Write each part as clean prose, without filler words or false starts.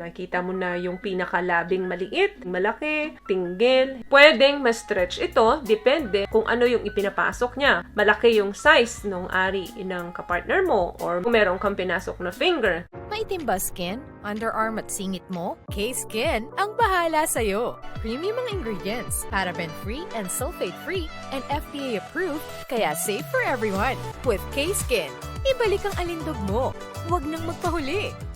Makita mo na yung pinakalabing maliit, malaki, tinggil. Pwedeng ma-stretch ito, depende kung ano yung ipinapasok niya. Malaki yung size ng ari ng kapartner mo or kung meron kang pinasok na finger. Maitim ba skin, underarm at singit mo? K-Skin ang bahala sa'yo. Premium ang ingredients, paraben-free and sulfate-free, and FDA-approved, kaya safe for everyone. With K-Skin, ibalik ang alindog mo. Huwag nang magpahuli.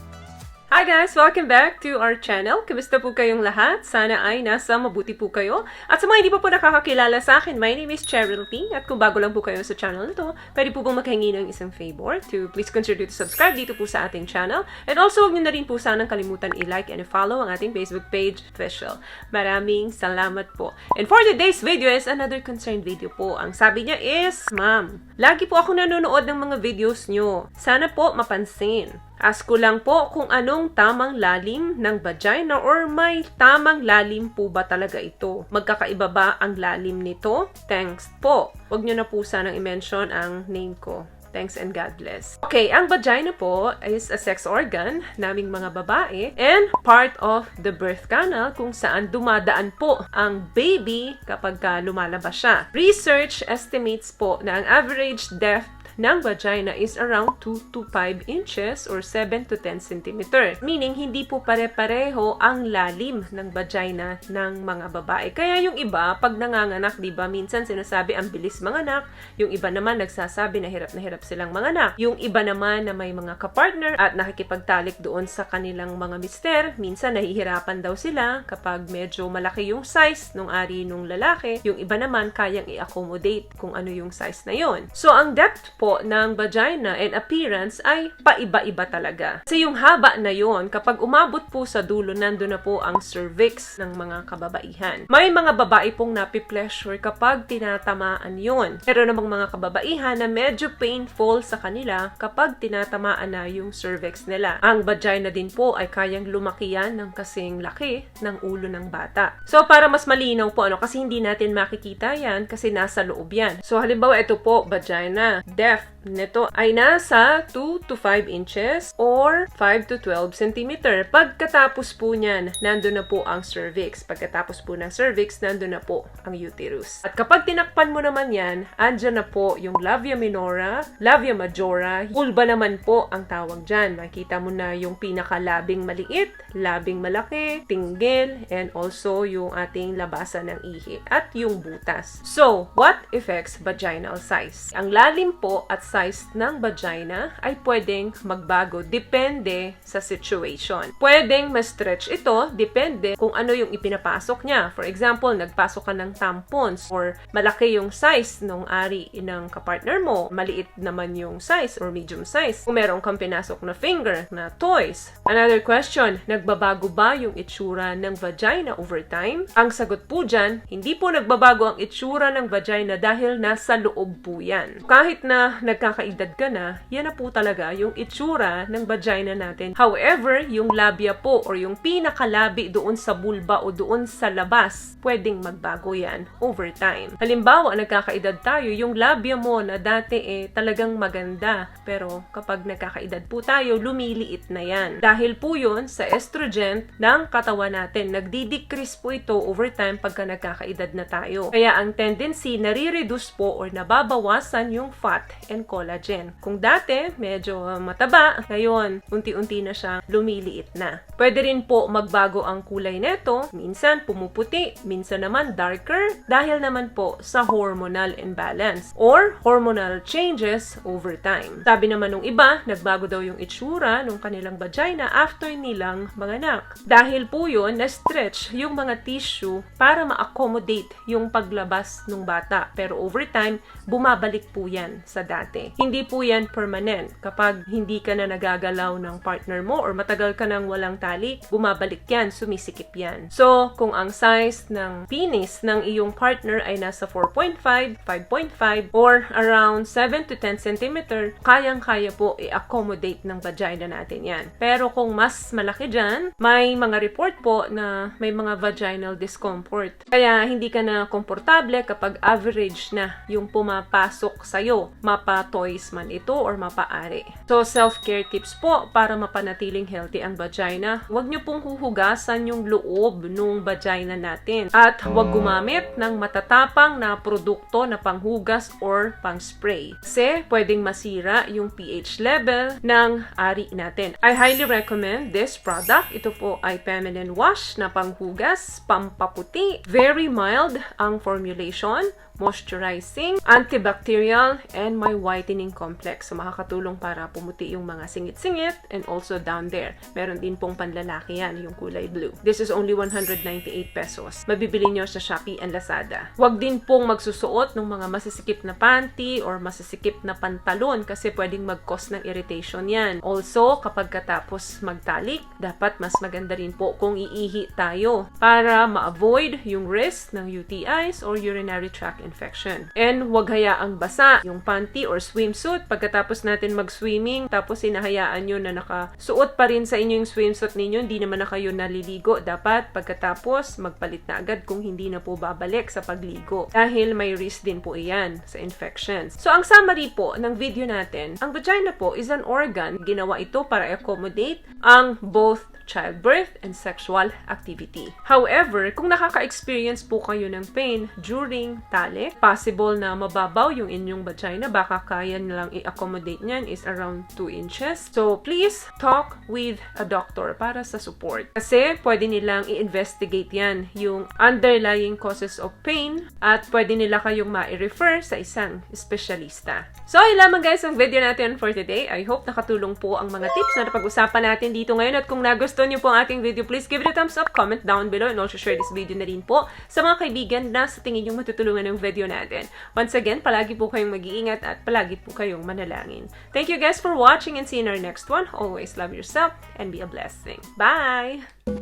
Hi guys! Welcome back to our channel. Kamusta po kayong lahat? Sana ay nasa mabuti po kayo. At sa mga hindi pa po nakakakilala sa akin, my name is Cheryl T. At kung bago lang po kayo sa channel na to, pwede po bang makahingi ng isang favor to please consider to subscribe dito po sa ating channel. And also, huwag nyo na rin po sanang kalimutan i-like and i-follow ang ating Facebook page, official. Maraming salamat po. And for today's video is another concerned video po. Ang sabi niya is, Ma'am, lagi po ako nanonood ng mga videos nyo. Sana po mapansin. Ask ko lang po kung anong tamang lalim ng vagina or may tamang lalim po ba talaga ito? Magkakaiba ba ang lalim nito? Thanks po. Huwag nyo na po sanang i-mention ang name ko. Thanks and God bless. Okay, ang vagina po is a sex organ naming mga babae and part of the birth canal kung saan dumadaan po ang baby kapag lumalabas siya. Research estimates po na ang average depth ng vagina is around 2 to 5 inches or 7 to 10 centimeters. Meaning, hindi po pare-pareho ang lalim ng vagina ng mga babae. Kaya yung iba, pag nanganganak, di ba, minsan sinasabi ang bilis manganak. Yung iba naman nagsasabi na hirap silang manganak. Yung iba naman na may mga kapartner at nakikipagtalik doon sa kanilang mga mister, minsan nahihirapan daw sila kapag medyo malaki yung size ng ari ng lalaki. Yung iba naman kayang i-accommodate kung ano yung size na yon. So, ang depth po ng vagina and appearance ay paiba-iba talaga. Kasi yung haba na yon, kapag umabot po sa dulo, nandun na po ang cervix ng mga kababaihan. May mga babae pong napi-pleasure kapag tinatamaan yon. Pero namang mga kababaihan na medyo painful sa kanila kapag tinatamaan na yung cervix nila. Ang vagina din po ay kayang lumaki yan ng kasing laki ng ulo ng bata. So, para mas malinaw po, kasi hindi natin makikita yan kasi nasa loob yan. So, halimbawa, ito po, vagina. Depth nito ay nasa 2 to 5 inches or 5 to 12 centimeter. Pagkatapos po niyan, nandun na po ang cervix. Pagkatapos po ng cervix, nandun na po ang uterus. At kapag tinakpan mo naman yan, andyan na po yung labia minora, labia majora, vulva naman po ang tawag dyan. Makita mo na yung pinakalabing maliit, labing malaki, tinggil, and also yung ating labasan ng ihi at yung butas. So, what affects vaginal size? Ang lalim po at size ng vagina ay pwedeng magbago depende sa situation. Pwedeng ma-stretch ito depende kung ano yung ipinapasok niya. For example, nagpasok ka ng tampons or malaki yung size ng ari ng kapartner mo, maliit naman yung size or medium size. Kung meron kang pinasok na finger, na toys. Another question, nagbabago ba yung itsura ng vagina over time? Ang sagot po dyan, hindi po nagbabago ang itsura ng vagina dahil nasa loob po yan. Kahit na nagkakaedad ka na, yan na po talaga yung itsura ng vagina natin. However, yung labia po or yung pinakalabi doon sa vulva o doon sa labas, pwedeng magbago yan over time. Halimbawa, nagkakaedad tayo, yung labia mo na dati talagang maganda, pero kapag nagkakaedad po tayo, lumiliit na yan. Dahil po yun sa estrogen ng katawan natin. Nagdi-decrease po ito over time pagka nagkakaedad na tayo. Kaya ang tendency, nare-reduce po or nababawasan yung fat and collagen. Kung dati, medyo mataba, ngayon, unti-unti na siya lumiliit na. Pwede rin po magbago ang kulay neto. Minsan pumuputi, minsan naman darker dahil naman po sa hormonal imbalance or hormonal changes over time. Sabi naman nung iba, nagbago daw yung itsura ng kanilang vagina after nilang manganak. Dahil po yun, na-stretch yung mga tissue para ma-accommodate yung paglabas ng bata. Pero over time, bumabalik po yan sa dati. Hindi po yan permanent. Kapag hindi ka na nagagalaw ng partner mo or matagal ka nang walang tali, bumabalik yan, sumisikip yan. So, kung ang size ng penis ng iyong partner ay nasa 4.5, 5.5, or around 7 to 10 cm, kayang-kaya po i-accommodate ng vagina natin yan. Pero kung mas malaki dyan, may mga report po na may mga vaginal discomfort. Kaya hindi ka na komportable kapag average na yung pumapasok sa'yo. Mapa ma-toys man ito or mapaari. So, self-care tips po para mapanatiling healthy ang vagina. Huwag nyo pong huhugasan yung loob ng vagina natin. At huwag gumamit ng matatapang na produkto na panghugas or pang-spray. Kasi pwedeng masira yung pH level ng ari natin. I highly recommend this product. Ito po ay feminine wash na panghugas, pampaputi. Very mild ang formulation, moisturizing, antibacterial, and may whitening complex. So, makakatulong para pumuti yung mga singit-singit and also down there. Meron din pong panlalaki yan, yung kulay blue. This is only 198 pesos. Mabibili nyo sa Shopee and Lazada. Huwag din pong magsusuot ng mga masisikip na panty or masisikip na pantalon kasi pwedeng mag-cause ng irritation yan. Also, kapag katapos magtalik, dapat mas maganda rin po kung iihi tayo para ma-avoid yung risk ng UTIs or urinary tract infection. And huwag hayaang basa yung panty or swimsuit pagkatapos natin mag-swimming tapos hinahayaan nyo na nakasuot pa rin sa inyo yung swimsuit ninyo, hindi naman na kayo naliligo. Dapat pagkatapos magpalit na agad kung hindi na po babalik sa pagligo dahil may risk din po iyan sa infections. So ang summary po ng video natin, ang vagina po is an organ. Ginawa ito para accommodate ang both childbirth and sexual activity. However, kung nakaka-experience po kayo ng pain during talik, possible na mababaw yung inyong vagina, baka kaya nilang i-accommodate niyan is around 2 inches. So, please talk with a doctor para sa support. Kasi pwede nilang i-investigate yan, yung underlying causes of pain, at pwede nila kayong ma-refer sa isang espesyalista. So, yun lamang guys ang video natin for today. I hope nakatulong po ang mga tips na napag-usapan natin dito ngayon. At kung nagustuhan niyo po ang ating video, please give it a thumbs up, comment down below, and also share this video na rin po sa mga kaibigan na sa tingin yung matutulungan ng video natin. Once again, palagi po kayong mag-iingat at palagi po kayong manalangin. Thank you guys for watching and see you in our next one. Always love yourself and be a blessing. Bye!